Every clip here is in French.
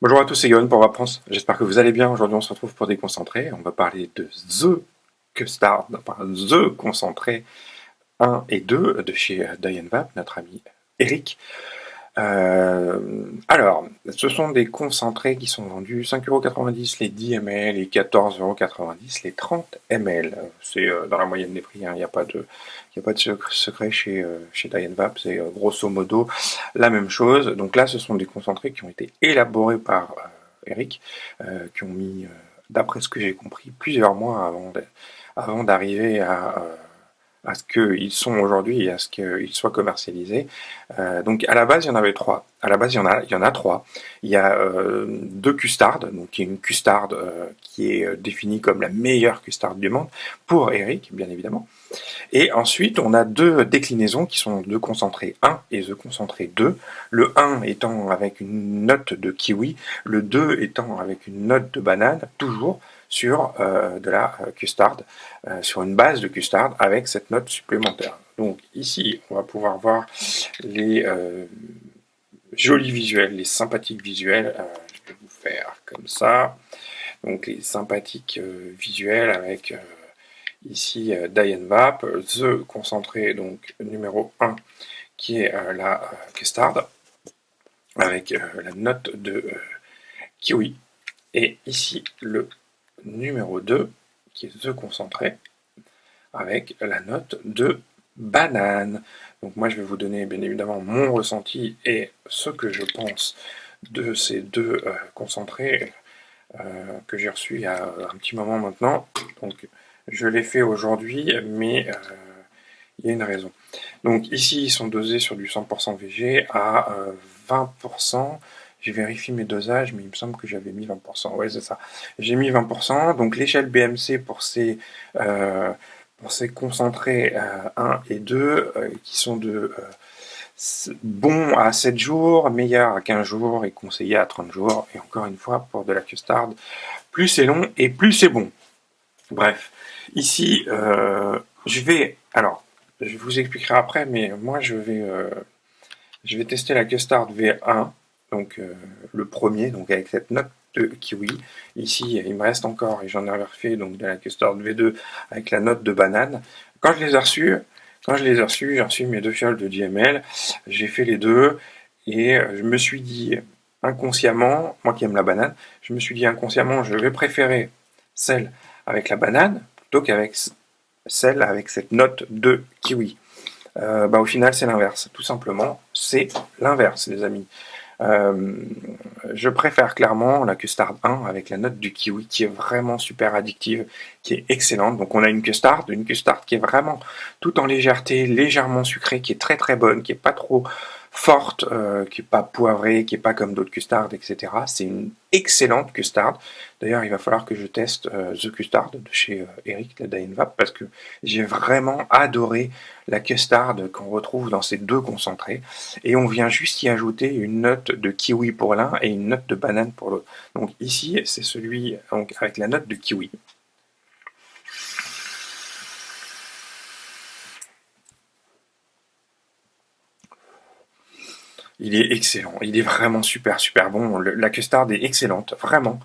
Bonjour à tous, c'est Yoann pour Vaprance. J'espère que vous allez bien. Aujourd'hui, on se retrouve pour Déconcentré. On va parler de The Custard, enfin The Concentré 1 et 2 de chez Diane Vap, notre ami Eric. Alors, ce sont des concentrés qui sont vendus 5,90 € les 10 ml, les 14,90 € les 30 ml. C'est dans la moyenne des prix, hein. Il n'y a pas de secret chez Diane Vap, c'est grosso modo la même chose. Donc là, ce sont des concentrés qui ont été élaborés par Eric, qui ont mis, d'après ce que j'ai compris, plusieurs mois avant d'arriver à ce qu'ils sont aujourd'hui et à ce qu'ils soient commercialisés. Donc à la base, il y en avait trois. À la base, il y en a trois. Il y a deux custards, donc qui est une custard qui est définie comme la meilleure custard du monde, pour Eric, bien évidemment. Et ensuite, on a deux déclinaisons qui sont The Concentré 1 et The Concentré 2. Le 1 étant avec une note de kiwi, le 2 étant avec une note de banane, toujours sur de la custard, sur une base de custard avec cette note supplémentaire. Donc ici, on va pouvoir voir les jolis visuels, les sympathiques visuels. Je vais vous faire comme ça. Donc les sympathiques visuels avec ici Diane Vap, The Concentré, donc numéro 1, qui est la custard, avec la note de kiwi. Et ici le numéro 2, qui est The Concentré, avec la note de banane. Donc moi je vais vous donner bien évidemment mon ressenti et ce que je pense de ces deux concentrés que j'ai reçus il y a un petit moment maintenant. Donc je l'ai fait aujourd'hui, mais il y a une raison. Donc ici, ils sont dosés sur du 100% VG à 20%. J'ai vérifié mes dosages, mais il me semble que j'avais mis 20%. Ouais, c'est ça. J'ai mis 20%. Donc l'échelle BMC pour ces concentrés 1 et 2, qui sont de bon à 7 jours, meilleur à 15 jours et conseillé à 30 jours. Et encore une fois, pour de la custard, plus c'est long et plus c'est bon. Bref, ici, je vous expliquerai après, mais moi je vais tester la Custard V1, donc le premier, donc avec cette note de kiwi. Ici, il me reste encore, et j'en ai refait donc de la Custard V2 avec la note de banane. Quand je les ai reçus, j'ai reçu mes deux fioles de GML, j'ai fait les deux, et je me suis dit inconsciemment, moi qui aime la banane, je me suis dit inconsciemment, je vais préférer celle avec la banane plutôt qu'avec celle avec cette note de kiwi. Au final, c'est l'inverse. Tout simplement, c'est l'inverse, les amis. Euh, je préfère clairement la Custard 1 avec la note du kiwi qui est vraiment super addictive, qui est excellente. Donc on a une custard qui est vraiment tout en légèreté, légèrement sucrée, qui est très très bonne, qui est pas trop forte, qui est pas poivrée, qui est pas comme d'autres custards, etc. C'est une excellente custard. D'ailleurs, il va falloir que je teste The Custard de chez Eric, la Diane Vap, parce que j'ai vraiment adoré la custard qu'on retrouve dans ces deux concentrés. Et on vient juste y ajouter une note de kiwi pour l'un et une note de banane pour l'autre. Donc ici, c'est celui donc, avec la note de kiwi. Il est excellent, il est vraiment super super bon. La custard est excellente, vraiment.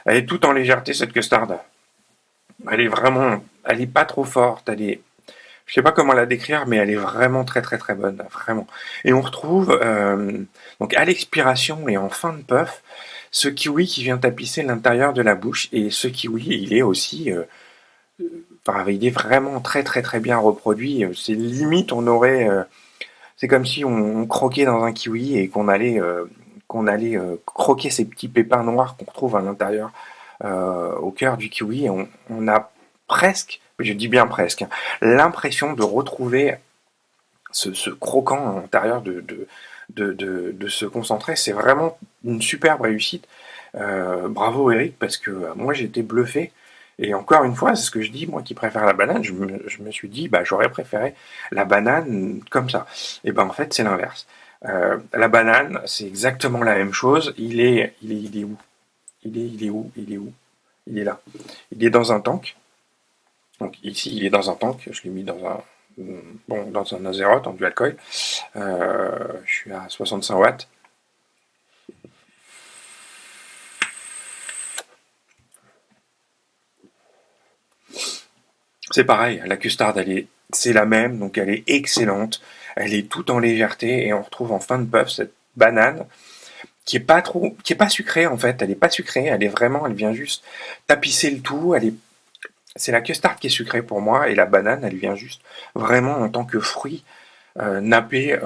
Elle est tout en légèreté cette custard. Elle est vraiment, elle est pas trop forte, je sais pas comment la décrire, mais elle est vraiment très très très bonne, vraiment. Et on retrouve donc à l'expiration et en fin de puff ce kiwi qui vient tapisser l'intérieur de la bouche, et ce kiwi il est aussi, enfin, il est vraiment très très très bien reproduit. C'est limite c'est comme si on croquait dans un kiwi et qu'on allait croquer ces petits pépins noirs qu'on retrouve à l'intérieur, au cœur du kiwi. Et on a presque, je dis bien presque, hein, l'impression de retrouver ce croquant à l'intérieur de se concentrer. C'est vraiment une superbe réussite. Bravo Eric, parce que moi j'ai été bluffé. Et encore une fois, c'est ce que je dis, moi qui préfère la banane, je me suis dit, bah, j'aurais préféré la banane comme ça. Et ben en fait, c'est l'inverse. La banane, c'est exactement la même chose. Il est où? Il est où? Il est où? Il est là. Il est dans un tank. Donc ici, il est dans un tank. Je l'ai mis dans un, bon, dans un Azeroth en dual coil. Je suis à 65 watts. C'est pareil, la custard, c'est la même, donc elle est excellente. Elle est toute en légèreté et on retrouve en fin de puff cette banane qui est pas sucrée en fait. Elle est pas sucrée, elle vient juste tapisser le tout. C'est la custard qui est sucrée pour moi et la banane, elle vient juste vraiment en tant que fruit napper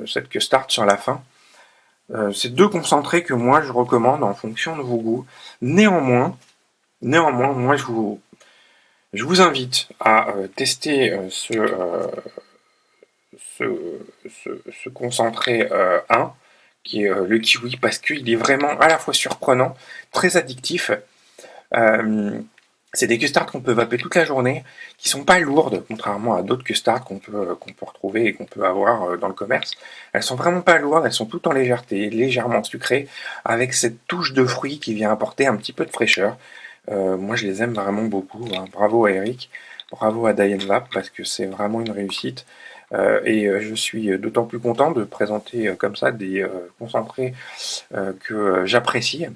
cette custard sur la fin. C'est deux concentrés que moi je recommande en fonction de vos goûts. Néanmoins, moi je vous invite à tester ce, ce concentré 1, qui est le kiwi, parce qu'il est vraiment à la fois surprenant, très addictif. C'est des custards qu'on peut vaper toute la journée, qui sont pas lourdes, contrairement à d'autres custards qu'on peut retrouver et qu'on peut avoir dans le commerce. Elles sont vraiment pas lourdes, elles sont toutes en légèreté, légèrement sucrées, avec cette touche de fruit qui vient apporter un petit peu de fraîcheur. Moi, je les aime vraiment beaucoup, hein. Bravo à Eric, bravo à Diane Vap, parce que c'est vraiment une réussite. Je suis d'autant plus content de présenter comme ça des concentrés que j'apprécie.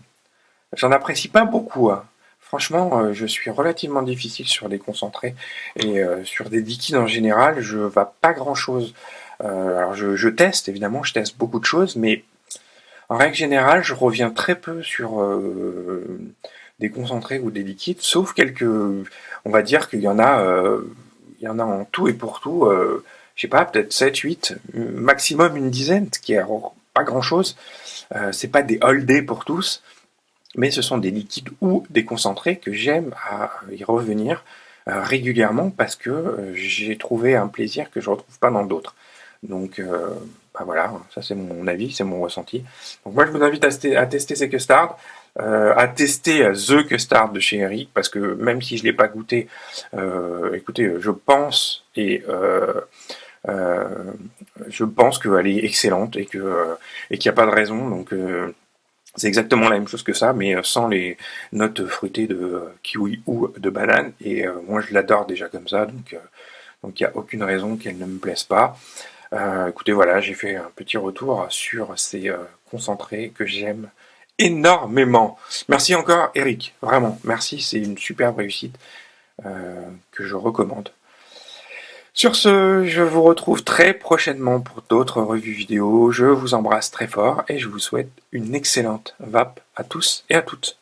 J'en apprécie pas beaucoup, hein. Franchement, je suis relativement difficile sur les concentrés et sur des liquides en général, je ne vas pas grand-chose. Alors je teste, évidemment, je teste beaucoup de choses, mais en règle générale, je reviens très peu sur des concentrés ou des liquides, sauf quelques. On va dire il y en a en tout et pour tout, je sais pas, peut-être 7, 8, maximum une dizaine, ce qui est pas grand-chose. C'est pas des all day pour tous, mais ce sont des liquides ou des concentrés que j'aime à y revenir régulièrement parce que j'ai trouvé un plaisir que je retrouve pas dans d'autres. Donc bah voilà, ça c'est mon avis, c'est mon ressenti. Donc moi je vous invite à tester ces custards, à tester The Custard de chez Eric, parce que même si je ne l'ai pas goûté, écoutez, euh, je pense qu'elle est excellente et qu'il n'y a pas de raison. Donc c'est exactement la même chose que ça, mais sans les notes fruitées de kiwi ou de banane. Et moi, je l'adore déjà comme ça, donc il n'y a aucune raison qu'elle ne me plaise pas. Écoutez, voilà, j'ai fait un petit retour sur ces concentrés que j'aime énormément. Merci encore, Eric. Vraiment, merci, c'est une superbe réussite que je recommande. Sur ce, je vous retrouve très prochainement pour d'autres revues vidéo. Je vous embrasse très fort et je vous souhaite une excellente vape à tous et à toutes.